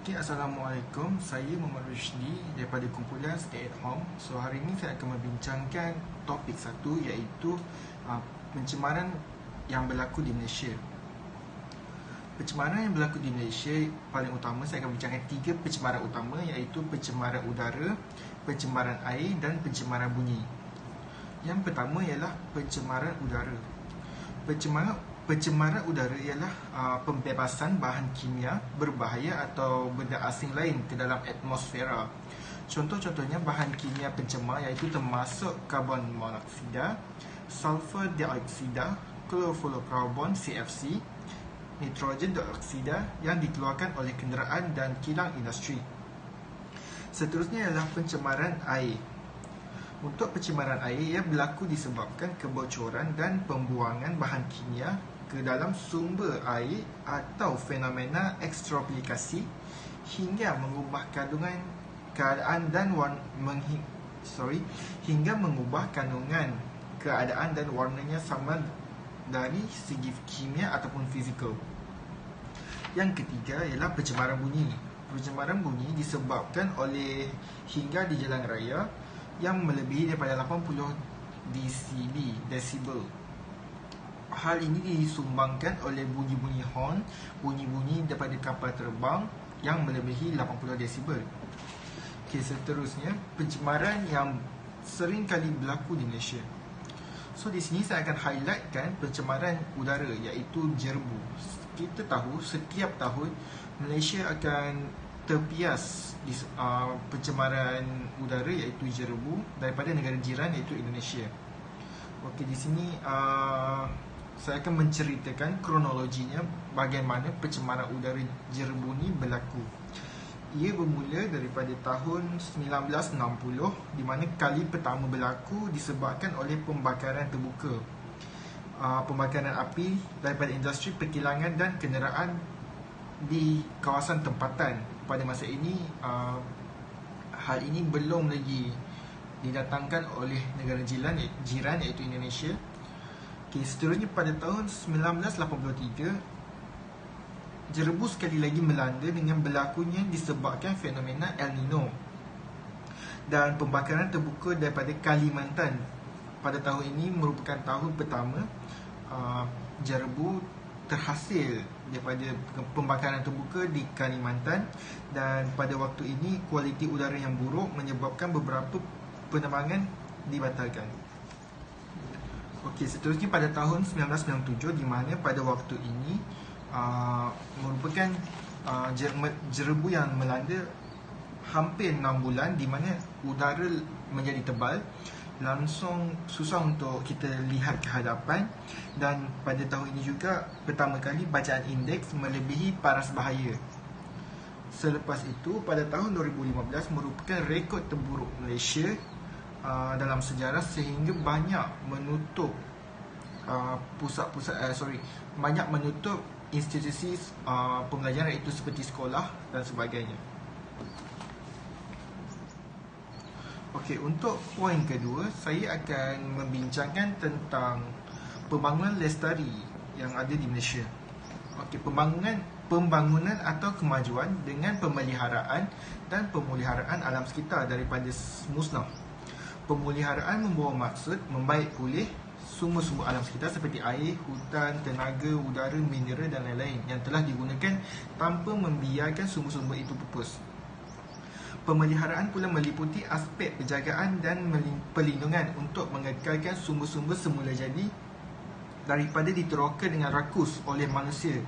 Okay, Assalamualaikum. Saya Muhammad Rushdi daripada kumpulan Stay at Home. So, hari ini saya akan membincangkan topik satu iaitu pencemaran yang berlaku di Malaysia. Pencemaran yang berlaku di Malaysia paling utama, saya akan bincangkan 3 pencemaran utama iaitu pencemaran udara, pencemaran air dan pencemaran bunyi. Yang pertama ialah pencemaran udara. Pencemaran udara ialah pembebasan bahan kimia berbahaya atau benda asing lain ke dalam atmosfera. Contoh-contohnya bahan kimia pencemar iaitu termasuk karbon monoksida, sulfur dioksida, klorofluorokarbon CFC, nitrogen dioksida yang dikeluarkan oleh kenderaan dan kilang industri. Seterusnya ialah pencemaran air. Untuk pencemaran air, ia berlaku disebabkan kebocoran dan pembuangan bahan kimia ke dalam sumber air atau fenomena ekstroplikasi hingga mengubah keadaan dan warnanya sama dari segi kimia ataupun fizikal. Yang ketiga ialah pencemaran bunyi. Pencemaran bunyi disebabkan oleh hingga di jalan raya yang melebihi daripada 80 desibel. Hal ini disumbangkan oleh bunyi-bunyi horn, bunyi-bunyi daripada kapal terbang yang melebihi 80 desibel. Okey, seterusnya pencemaran yang sering kali berlaku di Malaysia. So di sini saya akan highlightkan pencemaran udara iaitu jerbu. Kita tahu setiap tahun Malaysia akan terpias di pencemaran udara iaitu jerbu daripada negara jiran iaitu Indonesia. Okey, di sini saya akan menceritakan kronologinya bagaimana pencemaran udara jerbu ni berlaku. Ia bermula daripada tahun 1960 di mana kali pertama berlaku disebabkan oleh pembakaran terbuka. Pembakaran api daripada industri perkilangan dan kenderaan di kawasan tempatan. Pada masa ini hal ini belum lagi didatangkan oleh negara jiran iaitu Indonesia. Okay, seterusnya pada tahun 1983 jerbu sekali lagi melanda dengan berlakunya disebabkan fenomena El Nino dan pembakaran terbuka daripada Kalimantan. Pada tahun ini merupakan tahun pertama jerbu terhasil daripada pembakaran terbuka di Kalimantan, dan pada waktu ini kualiti udara yang buruk menyebabkan beberapa penerbangan dibatalkan. Okey, seterusnya pada tahun 1997 di mana pada waktu ini merupakan jerbu yang melanda hampir 6 bulan di mana udara menjadi tebal, langsung susah untuk kita lihat ke hadapan, dan pada tahun ini juga pertama kali bacaan indeks melebihi paras bahaya. Selepas itu pada tahun 2015 merupakan rekod terburuk Malaysia dalam sejarah sehingga banyak menutup banyak menutup institusi pembelajaran iaitu seperti sekolah dan sebagainya. Okey, untuk poin kedua, saya akan membincangkan tentang pembangunan lestari yang ada di Malaysia. Okey, pembangunan atau kemajuan dengan pemeliharaan dan pemuliharaan alam sekitar daripada musnah. Pemuliharaan membawa maksud membaik pulih sumber-sumber alam sekitar seperti air, hutan, tenaga, udara, mineral dan lain-lain yang telah digunakan tanpa membiarkan sumber-sumber itu pupus. Pemeliharaan pula meliputi aspek penjagaan dan perlindungan untuk mengekalkan sumber-sumber semula jadi daripada diteroka dengan rakus oleh manusia.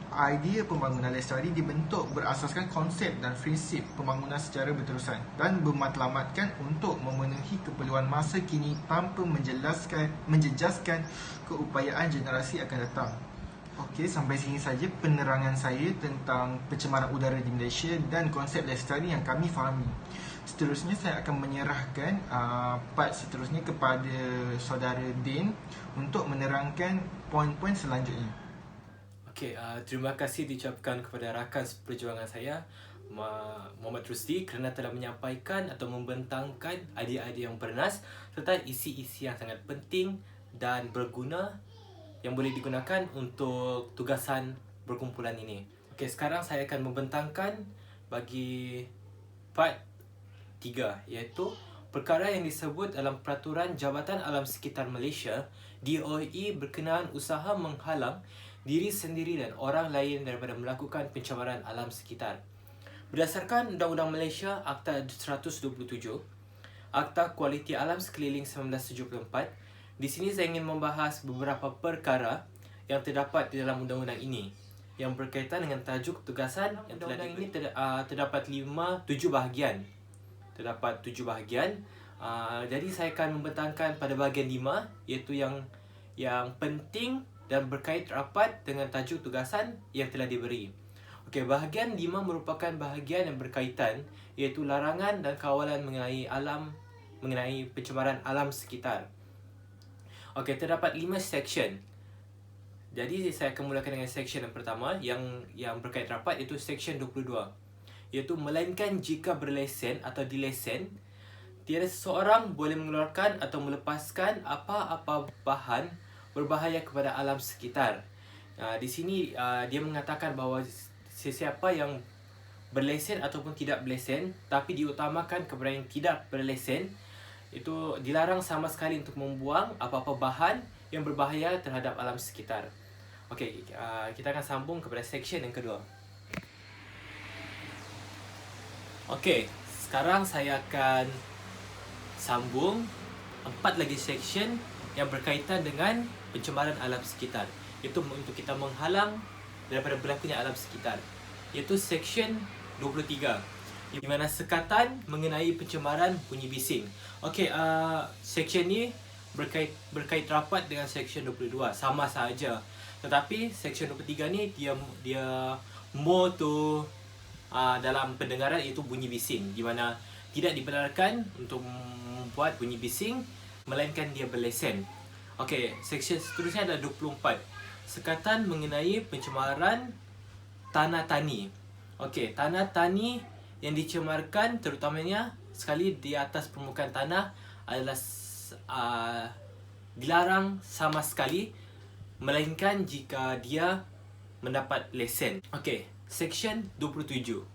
Idea pembangunan lestari dibentuk berasaskan konsep dan prinsip pembangunan secara berterusan dan bermatlamatkan untuk memenuhi keperluan masa kini tanpa menjejaskan keupayaan generasi akan datang. Okey, sampai sini saja penerangan saya tentang pencemaran udara di Malaysia dan konsep lestari yang kami fahami. Seterusnya saya akan menyerahkan part seterusnya kepada saudara Din untuk menerangkan poin-poin selanjutnya. Okey, terima kasih diucapkan kepada rakan seperjuangan saya Muhammad Rusdi kerana telah menyampaikan atau membentangkan idea-idea yang bernas serta isi-isi yang sangat penting dan berguna yang boleh digunakan untuk tugasan berkumpulan ini. Okey, sekarang saya akan membentangkan bagi part 3, iaitu perkara yang disebut dalam Peraturan Jabatan Alam Sekitar Malaysia DOE berkenaan usaha menghalang diri sendiri dan orang lain daripada melakukan pencemaran alam sekitar. Berdasarkan Undang-Undang Malaysia Akta 127, Akta Kualiti Alam Sekeliling 1974, di sini saya ingin membahas beberapa perkara yang terdapat di dalam undang-undang ini yang berkaitan dengan tajuk tugasan yang telah ini terdapat 7 bahagian. Terdapat 7 bahagian. Jadi saya akan membentangkan pada bahagian 5, iaitu yang penting dan berkait rapat dengan tajuk tugasan yang telah diberi. Okey, bahagian 5 merupakan bahagian yang berkaitan, iaitu larangan dan kawalan mengenai pencemaran alam sekitar. Okey, terdapat 5 section. Jadi saya akan mulakan dengan section yang pertama yang berkait rapat, iaitu section 22. Iaitu melainkan jika berlesen atau dilesen, tiada seseorang boleh mengeluarkan atau melepaskan apa-apa bahan berbahaya kepada alam sekitar. Di sini dia mengatakan bahawa sesiapa yang berlesen ataupun tidak berlesen, tapi diutamakan kepada yang tidak berlesen, itu dilarang sama sekali untuk membuang apa-apa bahan yang berbahaya terhadap alam sekitar. Okey, kita akan sambung kepada section yang kedua. Okey, sekarang saya akan sambung 4 lagi section yang berkaitan dengan pencemaran alam sekitar. Itu untuk kita menghalang daripada berlakunya alam sekitar. Iaitu section 23, di mana sekatan mengenai pencemaran bunyi bising. Okey, section ni berkait rapat dengan section 22, sama sahaja. Tetapi section 23 ni dia more to dalam pendengaran, iaitu bunyi bising, di mana tidak dibenarkan untuk membuat bunyi bising melainkan dia berlesen. Okey, section seterusnya adalah 24. Sekatan mengenai pencemaran tanah tani. Okey, tanah tani yang dicemarkan terutamanya sekali di atas permukaan tanah adalah dilarang sama sekali, melainkan jika dia mendapat lesen. Okey, section 27.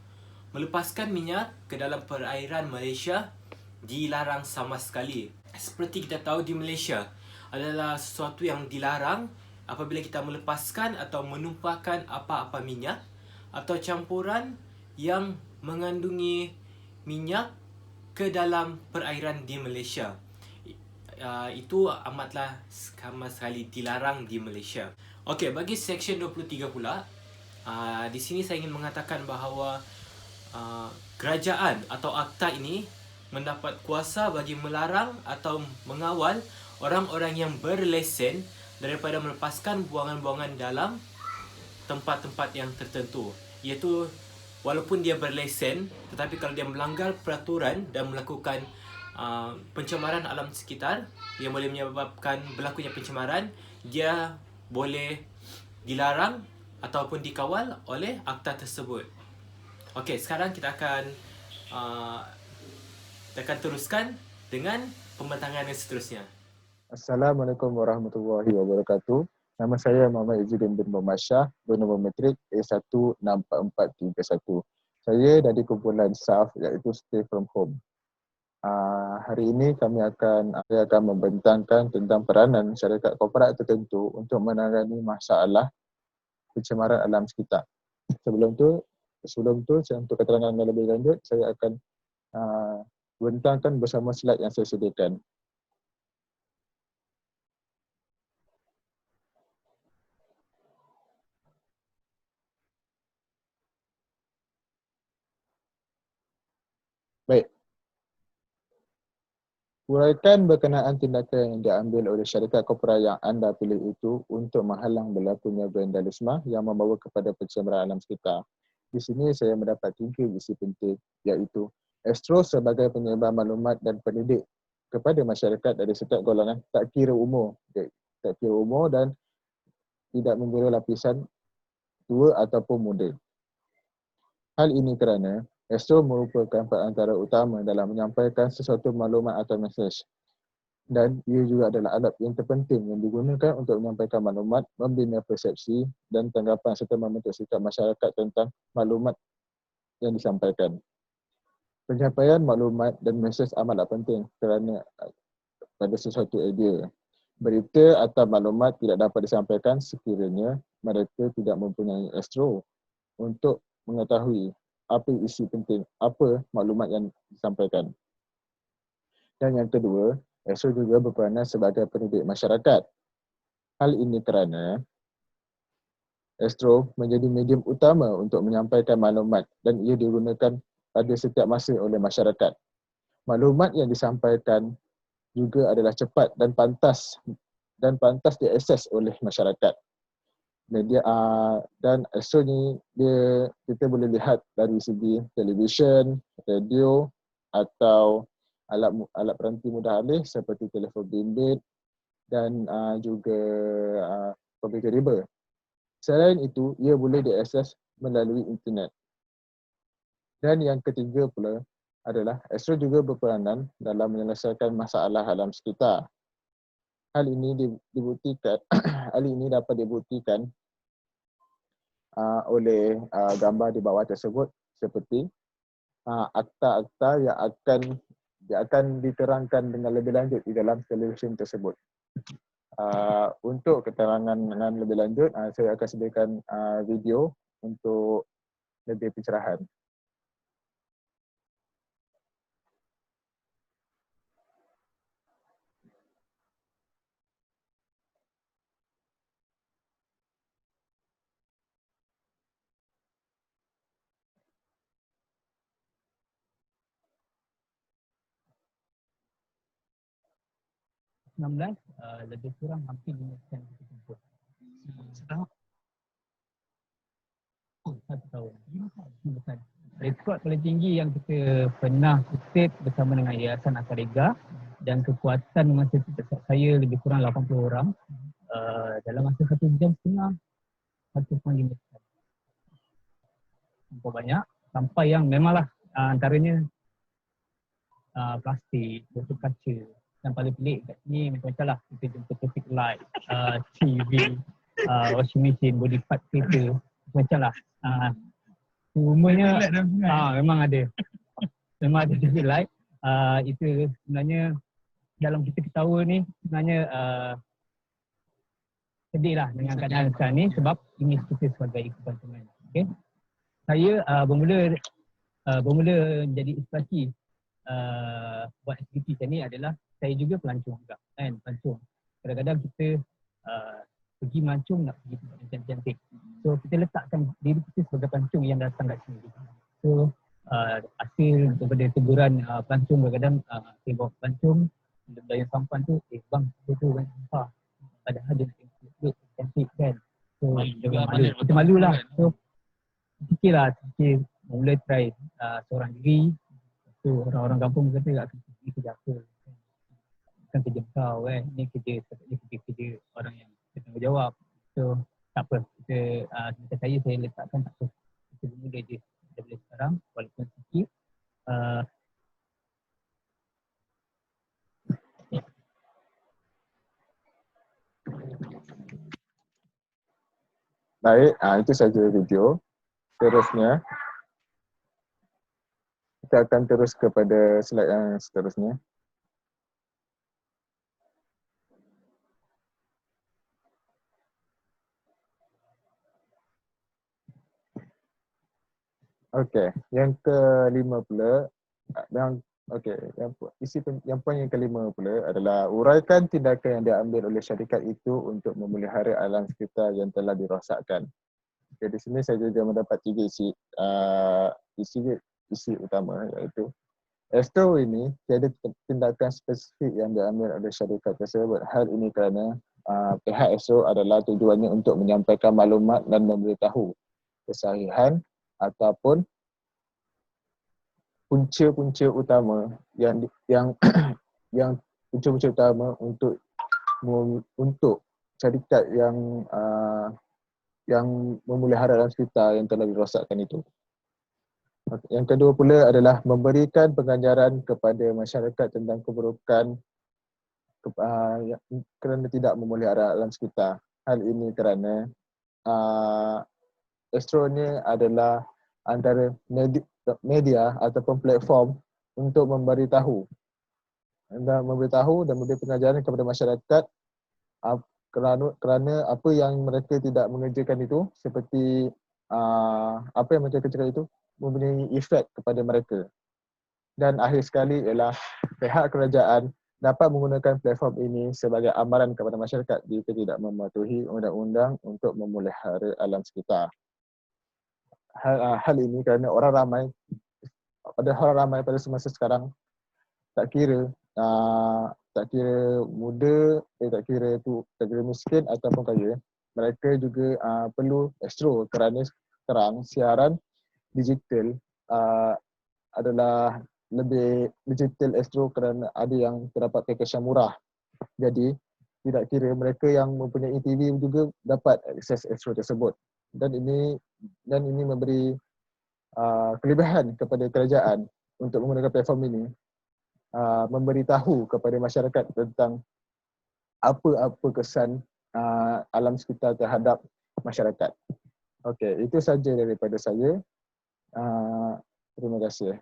Melepaskan minyak ke dalam perairan Malaysia dilarang sama sekali. Seperti kita tahu, di Malaysia adalah sesuatu yang dilarang apabila kita melepaskan atau menumpahkan apa-apa minyak atau campuran yang mengandungi minyak ke dalam perairan di Malaysia. Itu amatlah sama sekali dilarang di Malaysia. Okey, bagi section 23 pula, di sini saya ingin mengatakan bahawa kerajaan atau akta ini mendapat kuasa bagi melarang atau mengawal orang-orang yang berlesen daripada melepaskan buangan-buangan dalam tempat-tempat yang tertentu. Iaitu walaupun dia berlesen, tetapi kalau dia melanggar peraturan dan melakukan pencemaran alam sekitar yang boleh menyebabkan berlakunya pencemaran, dia boleh dilarang ataupun dikawal oleh akta tersebut. Okey, sekarang kita akan teruskan dengan pembentangan yang seterusnya. Assalamualaikum warahmatullahi wabarakatuh. Nama saya Muhammad Izzuddin bin Muhammad Shah, bernombor matrik A164431. Saya dari kumpulan SAF, iaitu Stay From Home. Hari ini saya akan membentangkan tentang peranan syarikat korporat tertentu untuk menangani masalah pencemaran alam sekitar. Sebelum tu, untuk keterangan yang lebih lanjut, saya akan bentangkan bersama slide yang saya sediakan. Baik. Uraikan berkenaan tindakan yang diambil oleh syarikat korporat yang anda pilih itu untuk menghalang berlakunya vandalisme yang membawa kepada pencemaran alam sekitar. Di sini saya mendapat 3 isi penting, iaitu Astro sebagai penyebar maklumat dan pendidik kepada masyarakat dari setiap golongan, tak kira umur dan tidak memberi lapisan tua ataupun muda. Hal ini kerana Astro merupakan perantara utama dalam menyampaikan sesuatu maklumat atau mesej, dan ia juga adalah alat yang terpenting yang digunakan untuk menyampaikan maklumat, membina persepsi dan tanggapan serta membentuk sikap masyarakat tentang maklumat yang disampaikan. Penyampaian maklumat dan mesej amatlah penting kerana pada sesuatu idea. Berita atau maklumat tidak dapat disampaikan sekiranya mereka tidak mempunyai astro untuk mengetahui apa isi penting, apa maklumat yang disampaikan. Dan yang kedua, astro juga berperanan sebagai pendidik masyarakat. Hal ini kerana astro menjadi medium utama untuk menyampaikan maklumat dan ia digunakan pada setiap masa oleh masyarakat. Maklumat yang disampaikan juga adalah cepat dan pantas diakses oleh masyarakat. Media dan astro ni kita boleh lihat dari segi televisyen, radio atau alat peranti mudah alih seperti telefon bimbit dan juga komputer riba. Selain itu, ia boleh diakses melalui internet. Dan yang ketiga pula adalah astro juga berperanan dalam menyelesaikan masalah alam sekitar. Hal ini dapat dibuktikan oleh gambar di bawah tersebut seperti akta-akta yang akan diterangkan dengan lebih lanjut di dalam televisyen tersebut. Untuk keterangan dengan lebih lanjut, saya akan sediakan video untuk lebih pencerahan. Lebih kurang hampir 5 bulan kita jemput. Setahun? 1 tahun. Bukan. Rekod paling tinggi yang kita pernah kutip bersama dengan Yayasan Akarega dan kekuatan masa itu saya lebih kurang 80 orang dalam masa 1 jam setengah 1.5 jam. Cukup banyak sampai yang memanglah antaranya plastik, botol kaca. Yang paling pelik kat sini macam-macam lah. Kita jumpa traffic light, TV, washing machine, body part kereta. Macam lah. Semuanya memang ada. Memang ada traffic light. Itu sebenarnya dalam kita ketawa ni sebenarnya sedih lah dengan keadaan sekarang ni sebab ini kita sebagai konsumen. Okay? Saya bermula jadi inspirasi buat aktiviti macam ni adalah saya juga pelancong juga kan, pelancong. Kadang-kadang kita pergi melancong nak pergi tempat yang cantik-cantik. So kita letakkan diri kita sebagai pelancong yang datang kat sini. So hasil daripada teguran pelancong kadang-kadang saya bawa pelancong dari sampan tu, bang dia tu kan sampah. Padahal dia nak cantik kan. So kita malu lah. So fikir mula try seorang diri. So orang-orang kampung kata akan pergi kerja apa. Bukan kerja kau kan. Ini kerja orang yang bertanggungjawab. So tak apa. Kita saya letakkan tak apa. Kita bermula je daripada sekarang walaupun sikit. Baik, itu saja video. Terusnya, kita akan terus kepada slide yang seterusnya. Okey, yang kelima pula, poin yang kelima pula adalah uraikan tindakan yang diambil oleh syarikat itu untuk memelihara alam sekitar yang telah dirosakkan. Okay, di sini saya juga mendapat 3 isi utama iaitu astro ini tiada tindakan spesifik yang diambil oleh syarikat tersebut. Hal ini kerana pihak astro adalah tujuannya untuk menyampaikan maklumat dan memberitahu kesahihan ataupun punca-punca utama yang punca-punca utama untuk syarikat yang memelihara alam sekitar yang telah dirosakkan itu. Yang kedua pula adalah memberikan pengajaran kepada masyarakat tentang keburukan kerana tidak memelihara alam sekitar. Hal ini kerana astro ni adalah antara media ataupun platform untuk memberitahu dan memberi pengajaran kepada masyarakat kerana apa yang mereka tidak mengerjakan itu, seperti apa yang mereka kerjakan itu mempunyai efek kepada mereka. Dan akhir sekali ialah pihak kerajaan dapat menggunakan platform ini sebagai amaran kepada masyarakat jika tidak mematuhi undang-undang untuk memelihara alam sekitar. Hal ini kerana orang ramai pada semasa sekarang, tak kira muda, tak kira miskin ataupun kaya, mereka juga perlu Astro kerana sekarang siaran digital adalah lebih digital Astro kerana ada yang terdapat package yang murah. Jadi tidak kira, mereka yang mempunyai TV juga dapat akses Astro tersebut. Dan ini memberi kelebihan kepada kerajaan untuk menggunakan platform ini, memberitahu kepada masyarakat tentang apa kesan alam sekitar terhadap masyarakat. Okey, itu saja daripada saya. Terima kasih.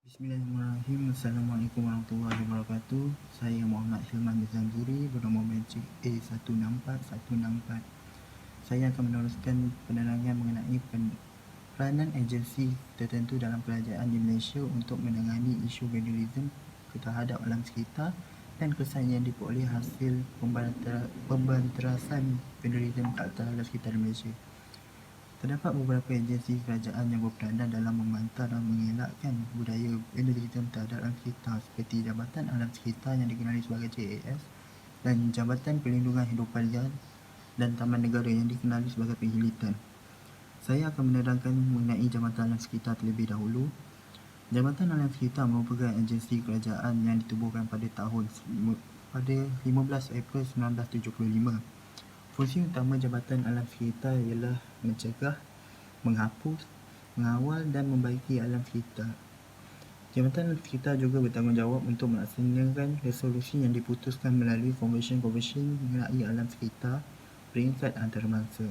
Bismillahirrahmanirrahim. Assalamualaikum warahmatullahi wabarakatuh. Saya Muhammad Hilman Bizanzuri bernombor matrik A164164. Saya akan meneruskan penerangan mengenai peranan agensi tertentu dalam kerajaan di Malaysia untuk menangani isu vandalisme terhadap alam sekitar dan kesan yang diperoleh hasil pembanterasan vandalisme terhadap alam sekitar di Malaysia. Terdapat beberapa agensi kerajaan yang berperanan dalam membantah dan mengelakkan budaya vandalisme terhadap alam sekitar, seperti Jabatan Alam Sekitar yang dikenali sebagai JAS dan Jabatan Perlindungan Hidupan Liar dan Taman Negara yang dikenali sebagai Penghilitan. Saya akan menerangkan mengenai Jabatan Alam Sekitar terlebih dahulu. Jabatan Alam Sekitar merupakan agensi kerajaan yang ditubuhkan pada 15 April 1975. Fungsi utama Jabatan Alam Sekitar ialah mencegah, menghapus, mengawal dan membaiki alam sekitar. Jabatan Alam Sekitar juga bertanggungjawab untuk melaksanakan resolusi yang diputuskan melalui konvensyen-konvensyen mengenai alam sekitar peringkat antarabangsa.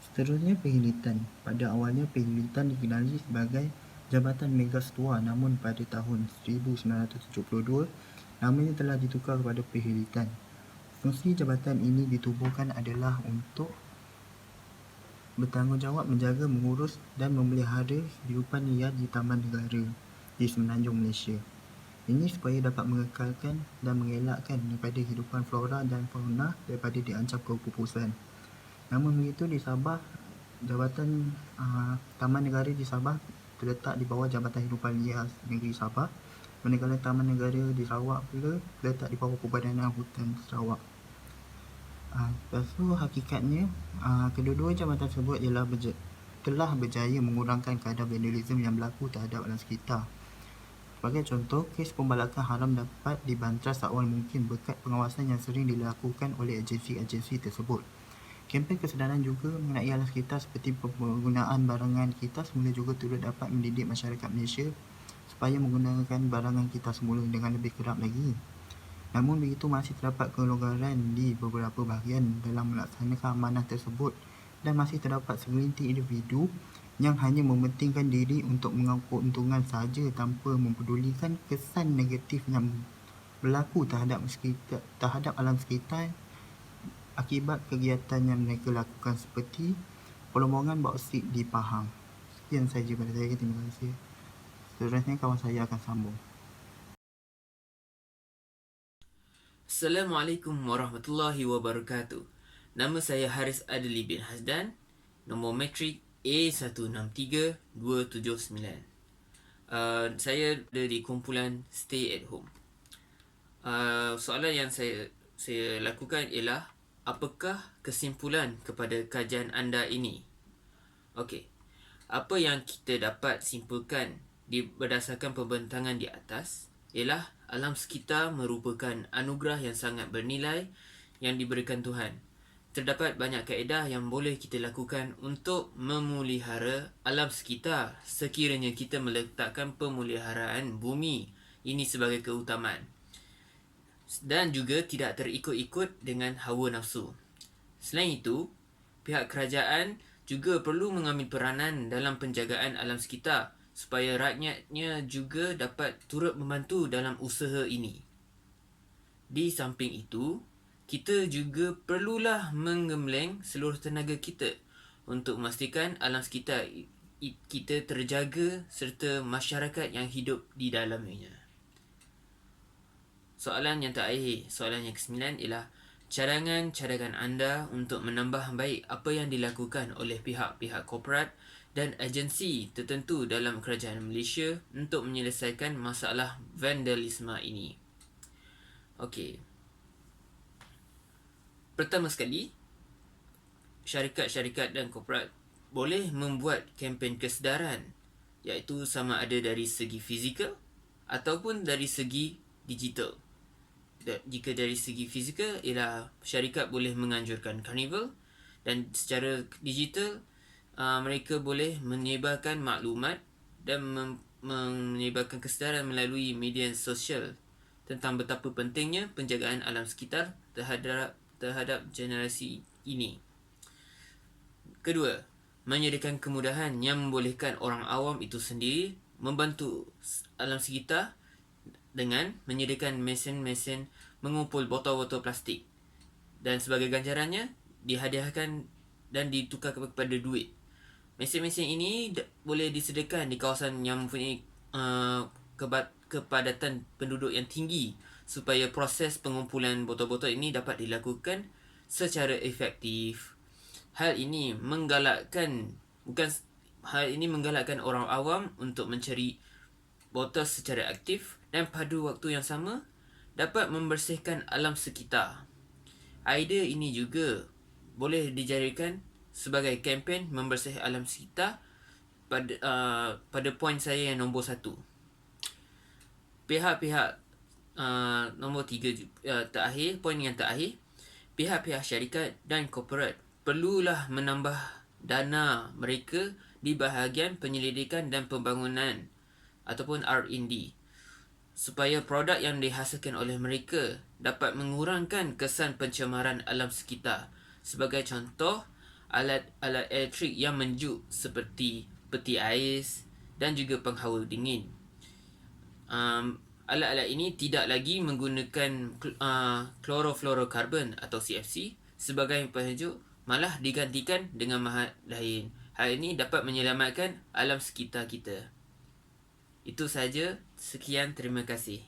Seterusnya, Penghilitan. Pada awalnya, Penghilitan dikenali sebagai Jabatan Megasetua, namun pada tahun 1972, namanya telah ditukar kepada Penghilitan. Fungsi jabatan ini ditubuhkan adalah untuk bertanggungjawab menjaga, mengurus dan memelihara kehidupan liar di taman negara di semenanjung Malaysia. Ini supaya dapat mengekalkan dan mengelakkan daripada kehidupan flora dan fauna daripada diancam kepupusan. Namun begitu, di Sabah, Jabatan Taman Negara di Sabah terletak di bawah Jabatan Hidupan Liar Negeri Sabah, manakala Taman Negara di Sarawak pula terletak di bawah Perbadangan Hutan Sarawak. Lepas tu, hakikatnya kedua-dua jabatan tersebut telah berjaya mengurangkan kadar vandalisme yang berlaku terhadap alam sekitar. Sebagai contoh, kes pembalakan haram dapat dibantras seawal mungkin berkat pengawasan yang sering dilakukan oleh agensi-agensi tersebut. Kempen kesedaran juga mengenai alam sekitar seperti penggunaan barangan kita semula juga turut dapat mendidik masyarakat Malaysia supaya menggunakan barangan kita semula dengan lebih kerap lagi. Namun begitu, masih terdapat kelonggaran di beberapa bahagian dalam melaksanakan amanah tersebut dan masih terdapat segelintir individu yang hanya mementingkan diri untuk mengambil keuntungan sahaja tanpa mempedulikan kesan negatif yang berlaku terhadap alam sekitar akibat kegiatan yang mereka lakukan, seperti pelombongan bauksit di Pahang. Sekian sahaja pada saya. Terima kasih. Seterusnya kawan saya akan sambung. Assalamualaikum warahmatullahi wabarakatuh. Nama saya Haris Adli bin Hasdan, nombor matrik A163279. Saya ada di kumpulan Stay at Home. Soalan yang saya lakukan ialah, apakah kesimpulan kepada kajian anda ini? Okey. Apa yang kita dapat simpulkan berdasarkan pembentangan di atas ialah alam sekitar merupakan anugerah yang sangat bernilai yang diberikan Tuhan. Terdapat banyak kaedah yang boleh kita lakukan untuk memelihara alam sekitar sekiranya kita meletakkan pemeliharaan bumi ini sebagai keutamaan dan juga tidak terikut-ikut dengan hawa nafsu. Selain itu, pihak kerajaan juga perlu mengambil peranan dalam penjagaan alam sekitar supaya rakyatnya juga dapat turut membantu dalam usaha ini. Di samping itu, kita juga perlulah menggembleng seluruh tenaga kita untuk memastikan alam sekitar kita terjaga serta masyarakat yang hidup di dalamnya. Soalan yang terakhir, soalan yang ke-9 ialah cadangan-cadangan anda untuk menambah baik apa yang dilakukan oleh pihak-pihak korporat dan agensi tertentu dalam kerajaan Malaysia untuk menyelesaikan masalah vandalisme ini. Okey. Pertama sekali, syarikat-syarikat dan korporat boleh membuat kempen kesedaran, iaitu sama ada dari segi fizikal ataupun dari segi digital. Jika dari segi fizikal, ialah syarikat boleh menganjurkan karnival, dan secara digital mereka boleh menyebarkan maklumat dan menyebarkan kesedaran melalui media sosial tentang betapa pentingnya penjagaan alam sekitar terhadap generasi ini. Kedua, menyediakan kemudahan yang membolehkan orang awam itu sendiri membantu alam sekitar dengan menyediakan mesin-mesin mengumpul botol-botol plastik, dan sebagai ganjarannya dihadiahkan dan ditukar kepada duit. Mesin-mesin ini boleh disediakan di kawasan yang mempunyai kepadatan penduduk yang tinggi supaya proses pengumpulan botol-botol ini dapat dilakukan secara efektif. Hal ini menggalakkan orang awam untuk mencari botol secara aktif dan pada waktu yang sama dapat membersihkan alam sekitar. Idea ini juga boleh dijadikan sebagai kempen membersih alam sekitar pada poin saya yang nombor 1. Pihak-pihak nombor 3 terakhir, poin yang terakhir, pihak-pihak syarikat dan korporat perlulah menambah dana mereka di bahagian penyelidikan dan pembangunan ataupun R&D supaya produk yang dihasilkan oleh mereka dapat mengurangkan kesan pencemaran alam sekitar. Sebagai contoh, alat-alat elektrik yang menjuk seperti peti ais dan juga penghawa dingin. Alat-alat ini tidak lagi menggunakan chlorofluorokarbon atau CFC sebagai penyejuk, malah digantikan dengan bahan lain. Hal ini dapat menyelamatkan alam sekitar kita. Itu sahaja. Sekian, terima kasih.